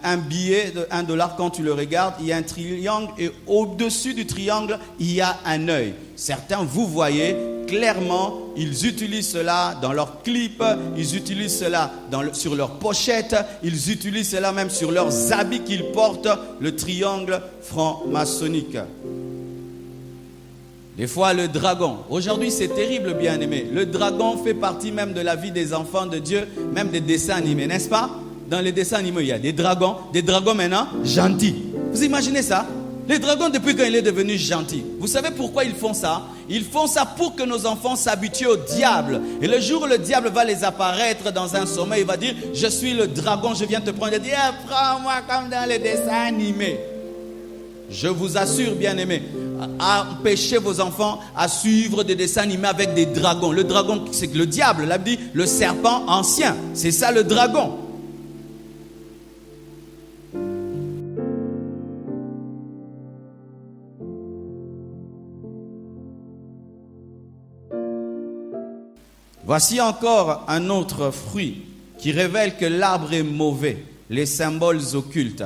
Un billet de 1 dollar, quand tu le regardes, il y a un triangle et au-dessus du triangle, il y a un œil. Certains, vous voyez, clairement, ils utilisent cela dans leurs clips, ils utilisent cela sur leurs pochettes, ils utilisent cela même sur leurs habits qu'ils portent, le triangle franc-maçonnique. Des fois, le dragon. Aujourd'hui, c'est terrible, bien-aimé. Le dragon fait partie même de la vie des enfants de Dieu, même des dessins animés, n'est-ce pas? Dans les dessins animés, il y a des dragons maintenant gentils. Vous imaginez ça? Les dragons, depuis quand il est devenu gentil. Vous savez pourquoi ils font ça? Ils font ça pour que nos enfants s'habituent au diable. Et le jour où le diable va les apparaître dans un sommeil, il va dire, je suis le dragon, je viens te prendre. Il dit, prends-moi comme dans les dessins animés. Je vous assure, bien-aimés, empêchez vos enfants à suivre des dessins animés avec des dragons. Le dragon, c'est que le diable, là, dit le serpent ancien. C'est ça le dragon. Voici encore un autre fruit qui révèle que l'arbre est mauvais, les symboles occultes.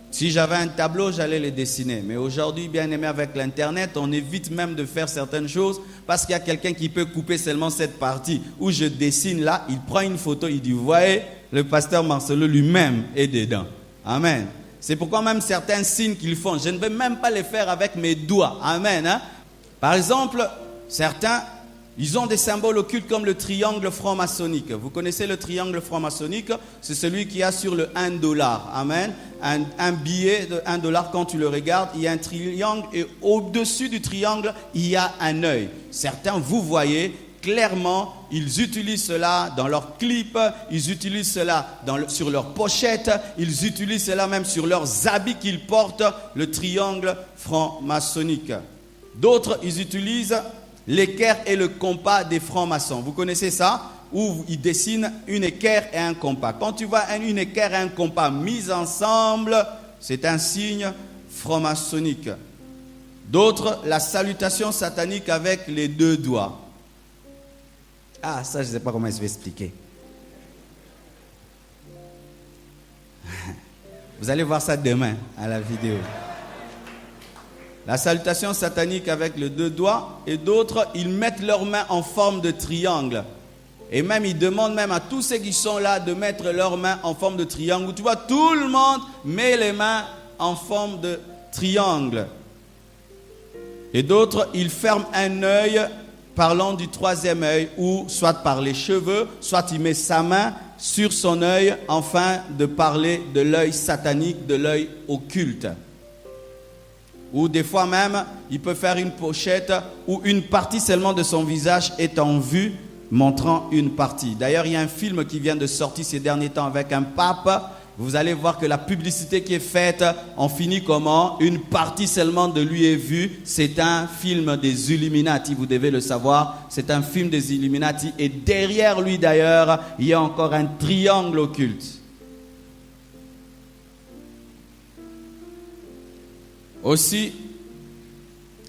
Si j'avais un tableau, j'allais les dessiner. Mais aujourd'hui, bien aimé, avec l'Internet, on évite même de faire certaines choses parce qu'il y a quelqu'un qui peut couper seulement cette partie où je dessine là, il prend une photo, il dit, vous voyez, le pasteur Marcelo lui-même est dedans. Amen. C'est pourquoi même certains signes qu'ils font, je ne vais même pas les faire avec mes doigts. Amen. Hein? Par exemple, certains... ils ont des symboles occultes comme le triangle franc-maçonnique. Vous connaissez le triangle franc-maçonnique? C'est celui qui a sur le 1 dollar. Amen. Un billet de 1 dollar, quand tu le regardes, il y a un triangle et au-dessus du triangle, il y a un œil. Certains, vous voyez, clairement, ils utilisent cela dans leurs clips, ils utilisent cela sur leurs pochettes, ils utilisent cela même sur leurs habits qu'ils portent, le triangle franc-maçonnique. D'autres, ils utilisent l'équerre et le compas des francs-maçons. Vous connaissez ça? Où ils dessinent une équerre et un compas. Quand tu vois une équerre et un compas mis ensemble, c'est un signe franc-maçonnique. D'autres, la salutation satanique avec les 2 doigts. Ah, ça, je ne sais pas comment je vais expliquer. Vous allez voir ça demain à la vidéo. La salutation satanique avec les 2 doigts, et d'autres, ils mettent leurs mains en forme de triangle. Et même, ils demandent même à tous ceux qui sont là de mettre leurs mains en forme de triangle. Tu vois, tout le monde met les mains en forme de triangle. Et d'autres, ils ferment un œil, parlant du 3e œil, ou soit par les cheveux, soit il met sa main sur son œil, afin de parler de l'œil satanique, de l'œil occulte. Ou des fois même, il peut faire une pochette où une partie seulement de son visage est en vue, montrant une partie. D'ailleurs, il y a un film qui vient de sortir ces derniers temps avec un pape. Vous allez voir que la publicité qui est faite, on finit comment? Une partie seulement de lui est vue. C'est un film des Illuminati, vous devez le savoir. C'est un film des Illuminati. Et derrière lui d'ailleurs, il y a encore un triangle occulte. Aussi,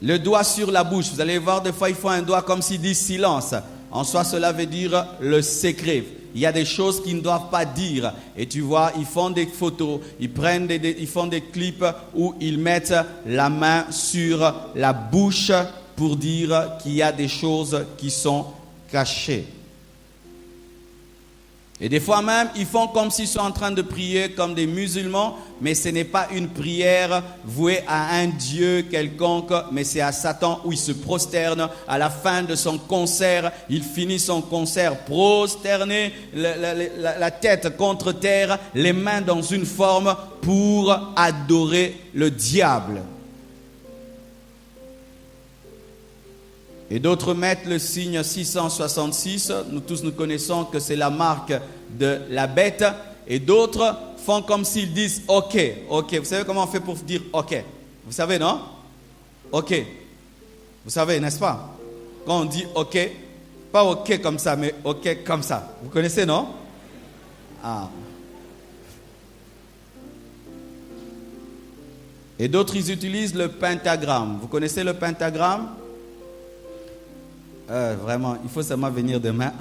le doigt sur la bouche. Vous allez voir, des fois, ils font un doigt comme s'ils disent silence. En soi, cela veut dire le secret. Il y a des choses qu'ils ne doivent pas dire. Et tu vois, ils font des photos, ils font des clips où ils mettent la main sur la bouche pour dire qu'il y a des choses qui sont cachées. Et des fois même, ils font comme s'ils sont en train de prier comme des musulmans, mais ce n'est pas une prière vouée à un Dieu quelconque, mais c'est à Satan où il se prosterne. À la fin de son concert, il finit son concert prosterné, la tête contre terre, les mains dans une forme pour adorer le diable. Et d'autres mettent le signe 666. Nous tous nous connaissons que c'est la marque de la bête. Et d'autres font comme s'ils disent OK, OK. Vous savez comment on fait pour dire OK? Vous savez, non? OK. Vous savez, n'est-ce pas? Quand on dit OK, pas OK comme ça, mais OK comme ça. Vous connaissez, non? Ah. Et d'autres, ils utilisent le pentagramme. Vous connaissez le pentagramme? Vraiment, il faut seulement venir demain,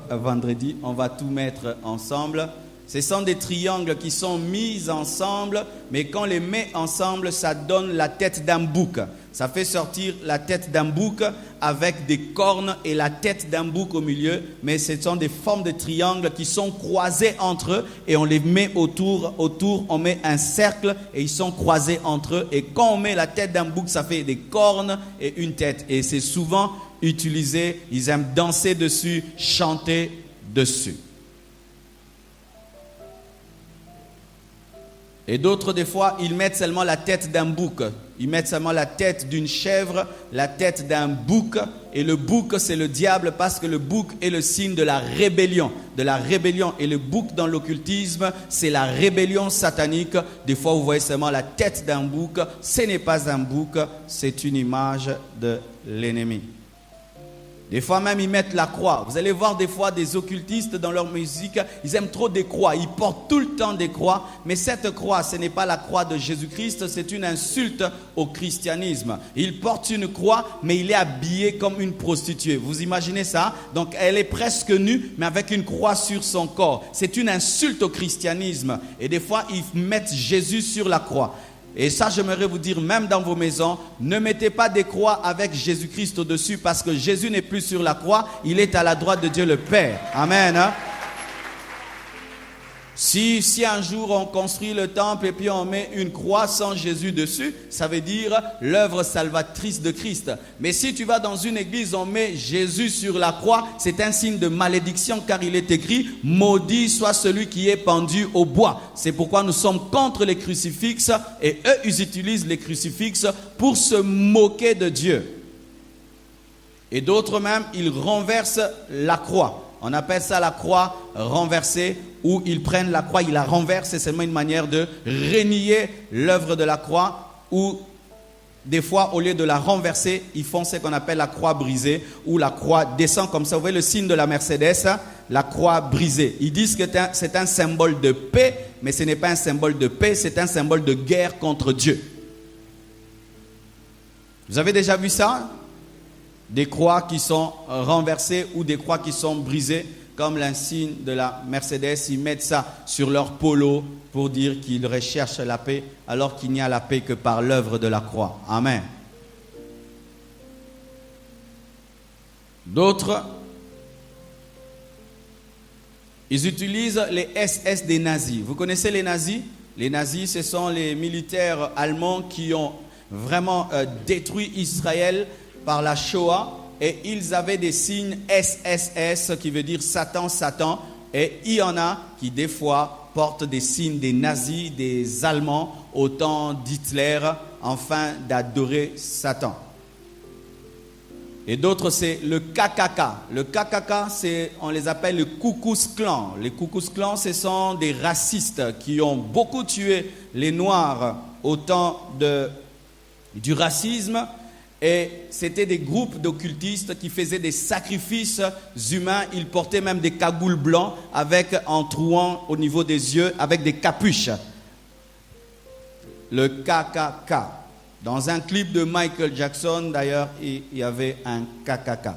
vendredi, on va tout mettre ensemble. Ce sont des triangles qui sont mis ensemble, mais quand on les met ensemble, ça donne la tête d'un bouc. Ça fait sortir la tête d'un bouc avec des cornes et la tête d'un bouc au milieu, mais ce sont des formes de triangles qui sont croisés entre eux et on les met autour, on met un cercle et ils sont croisés entre eux. Et quand on met la tête d'un bouc, ça fait des cornes et une tête. Et c'est souvent utilisé, ils aiment danser dessus, chanter dessus. Et d'autres, des fois, ils mettent seulement la tête d'un bouc. Ils mettent seulement la tête d'une chèvre, la tête d'un bouc. Et le bouc, c'est le diable parce que le bouc est le signe de la rébellion. De la rébellion. Et le bouc dans l'occultisme, c'est la rébellion satanique. Des fois, vous voyez seulement la tête d'un bouc. Ce n'est pas un bouc, c'est une image de l'ennemi. Des fois même, ils mettent la croix. Vous allez voir des fois des occultistes dans leur musique, ils aiment trop des croix. Ils portent tout le temps des croix. Mais cette croix, ce n'est pas la croix de Jésus-Christ, c'est une insulte au christianisme. Il porte une croix, mais il est habillé comme une prostituée. Vous imaginez ça? Donc elle est presque nue, mais avec une croix sur son corps. C'est une insulte au christianisme. Et des fois, ils mettent Jésus sur la croix. Et ça, j'aimerais vous dire, même dans vos maisons, ne mettez pas des croix avec Jésus-Christ au-dessus parce que Jésus n'est plus sur la croix, il est à la droite de Dieu le Père. Amen. Hein? Si un jour on construit le temple et puis on met une croix sans Jésus dessus, ça veut dire l'œuvre salvatrice de Christ. Mais si tu vas dans une église, on met Jésus sur la croix, c'est un signe de malédiction car il est écrit « Maudit soit celui qui est pendu au bois ». C'est pourquoi nous sommes contre les crucifixes et eux, ils utilisent les crucifixes pour se moquer de Dieu. Et d'autres même, ils renversent la croix. On appelle ça la croix renversée, où ils prennent la croix, ils la renversent. C'est seulement une manière de renier l'œuvre de la croix, ou des fois, au lieu de la renverser, ils font ce qu'on appelle la croix brisée, où la croix descend comme ça. Vous voyez le signe de la Mercedes, la croix brisée. Ils disent que c'est un symbole de paix, mais ce n'est pas un symbole de paix, c'est un symbole de guerre contre Dieu. Vous avez déjà vu ça? Des croix qui sont renversées ou des croix qui sont brisées, comme l'insigne de la Mercedes. Ils mettent ça sur leur polo pour dire qu'ils recherchent la paix, alors qu'il n'y a la paix que par l'œuvre de la croix. Amen. D'autres, ils utilisent les SS des nazis. Vous connaissez les nazis? Les nazis, ce sont les militaires allemands qui ont vraiment détruit Israël par la Shoah, et ils avaient des signes SSS qui veut dire Satan, Satan, et il y en a qui des fois portent des signes des nazis, des Allemands au temps d'Hitler, afin d'adorer Satan. Et d'autres, c'est le KKK. Le KKK, on les appelle le Ku Klux Klan. Les Ku Klux Klan, ce sont des racistes qui ont beaucoup tué les Noirs au temps du racisme. Et c'était des groupes d'occultistes qui faisaient des sacrifices humains. Ils portaient même des cagoules blancs avec un trouant au niveau des yeux avec des capuches. Le KKK. Dans un clip de Michael Jackson, d'ailleurs, il y avait un KKK.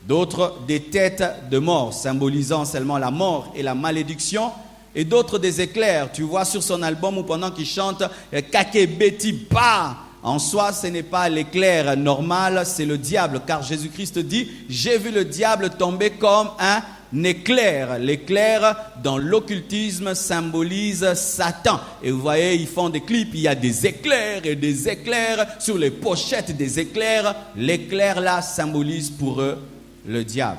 D'autres, des têtes de mort, symbolisant seulement la mort et la malédiction. Et d'autres, des éclairs. Tu vois sur son album où pendant qu'il chante « Kakebeti Ba », en soi, ce n'est pas l'éclair normal, c'est le diable. Car Jésus-Christ dit, j'ai vu le diable tomber comme un éclair. L'éclair, dans l'occultisme, symbolise Satan. Et vous voyez, ils font des clips, il y a des éclairs et des éclairs sur les pochettes des éclairs. L'éclair là symbolise pour eux le diable.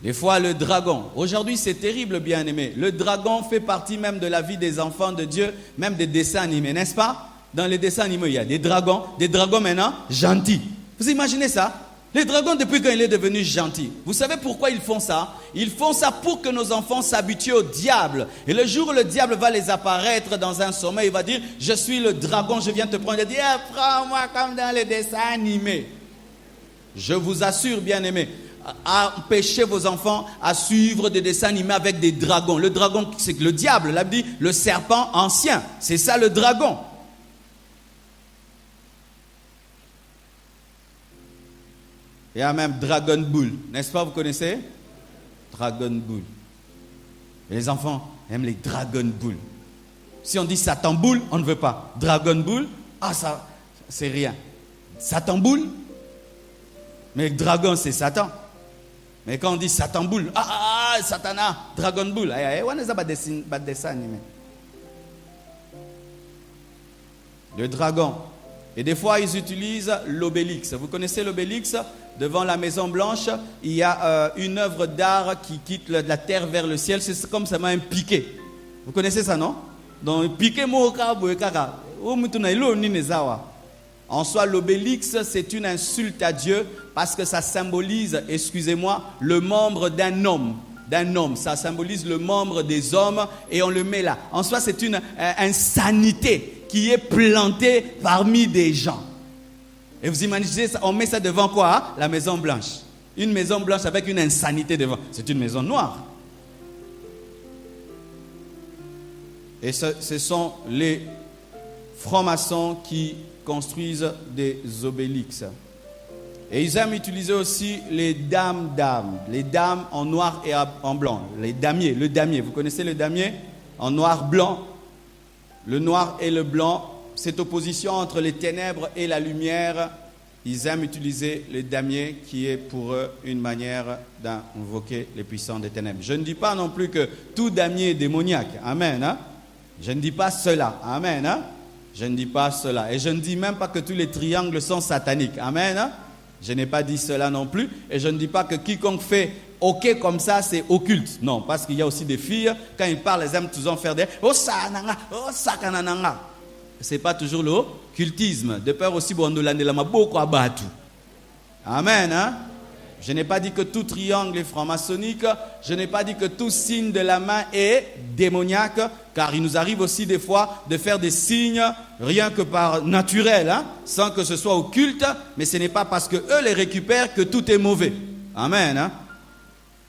Des fois, le dragon. Aujourd'hui, c'est terrible, bien-aimé. Le dragon fait partie même de la vie des enfants de Dieu, même des dessins animés, n'est-ce pas? Dans les dessins animés, il y a des dragons maintenant gentils. Vous imaginez ça? Les dragons, depuis quand il est devenu gentil. Vous savez pourquoi ils font ça? Ils font ça pour que nos enfants s'habituent au diable. Et le jour où le diable va les apparaître dans un sommeil, il va dire, je suis le dragon, je viens te prendre. Il dit, prends-moi comme dans les dessins animés. Je vous assure, bien-aimé, empêchez vos enfants à suivre des dessins animés avec des dragons. Le dragon, c'est le diable. Là, dit le serpent ancien. C'est ça le dragon. Et Il y a même Dragon Ball. N'est-ce pas, vous connaissez? Dragon Ball. Et les enfants aiment les Dragon Ball. Si on dit Satan Boule, on ne veut pas. Dragon Ball, ça, c'est rien. Satan Boule, mais dragon, c'est Satan. Mais quand on dit Satan Boule, Satana, Dragon Ball, on n'est pas dessin animé. Le dragon. Et des fois, ils utilisent l'obélix. Vous connaissez l'obélix? Devant la Maison Blanche, il y a une œuvre d'art qui quitte la terre vers le ciel. C'est comme ça, un piqué. Vous connaissez ça, non? Donc, piqué, en soi, l'obélix, c'est une insulte à Dieu parce que ça symbolise, excusez-moi, le membre d'un homme. Ça symbolise le membre des hommes et on le met là. En soi, c'est une insanité qui est plantée parmi des gens. Et vous imaginez, on met ça devant quoi? La Maison Blanche. Une Maison Blanche avec une insanité devant. C'est une maison noire. Et ce sont les francs-maçons qui construisent des obélix. Et ils aiment utiliser aussi les dames. Les dames en noir et en blanc. Les damiers, le damier. Vous connaissez le damier? En noir-blanc. Le noir et le blanc, cette opposition entre les ténèbres et la lumière, ils aiment utiliser le damier qui est pour eux une manière d'invoquer les puissants des ténèbres. Je ne dis pas non plus que tout damier est démoniaque. Amen. Hein? Je ne dis pas cela. Amen. Hein? Je ne dis pas cela. Et je ne dis même pas que tous les triangles sont sataniques. Amen. Hein? Je n'ai pas dit cela non plus. Et je ne dis pas que quiconque fait OK comme ça, c'est occulte. Non, parce qu'il y a aussi des filles, quand ils parlent, elles aiment toujours faire des oh sananga, oh sakanananga. Ce n'est pas toujours l'occultisme. De peur aussi, amen. Hein? Je n'ai pas dit que tout triangle est franc-maçonnique. Je n'ai pas dit que tout signe de la main est démoniaque. Car il nous arrive aussi des fois de faire des signes rien que par naturel, hein, sans que ce soit occulte. Mais ce n'est pas parce qu'eux les récupèrent que tout est mauvais. Amen. Hein?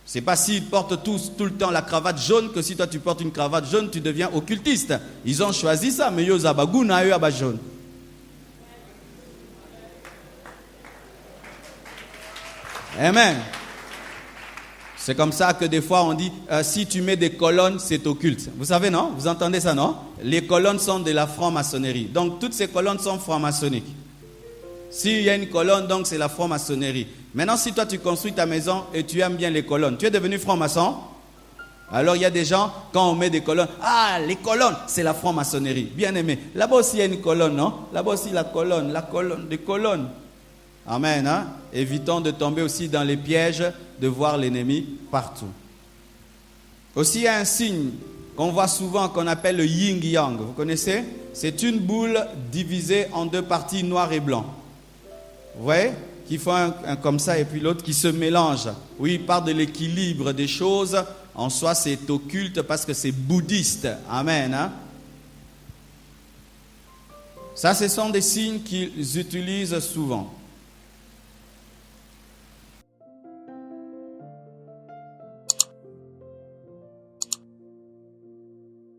Ce n'est pas s'ils portent tous tout le temps la cravate jaune que si toi tu portes une cravate jaune, tu deviens occultiste. Ils ont choisi ça, mais ils ont jaune. Amen. C'est comme ça que des fois on dit, si tu mets des colonnes, c'est occulte. Vous savez, non? Vous entendez ça, non? Les colonnes sont de la franc-maçonnerie. Donc toutes ces colonnes sont franc-maçonniques. S'il y a une colonne, donc c'est la franc-maçonnerie. Maintenant, si toi tu construis ta maison et tu aimes bien les colonnes, tu es devenu franc-maçon? Alors il y a des gens, quand on met des colonnes, les colonnes, c'est la franc-maçonnerie. Bien aimé. Là-bas aussi il y a une colonne, non? Là-bas aussi la colonne, des colonnes. Amen. Hein? Évitons de tomber aussi dans les pièges de voir l'ennemi partout. Aussi, il y a un signe qu'on voit souvent qu'on appelle le yin-yang. Vous connaissez? C'est une boule divisée en deux parties, noir et blanc. Vous voyez? Qui font un comme ça et puis l'autre qui se mélange. Oui, il parle de l'équilibre des choses. En soi, c'est occulte parce que c'est bouddhiste. Amen. Hein? Ça, ce sont des signes qu'ils utilisent souvent.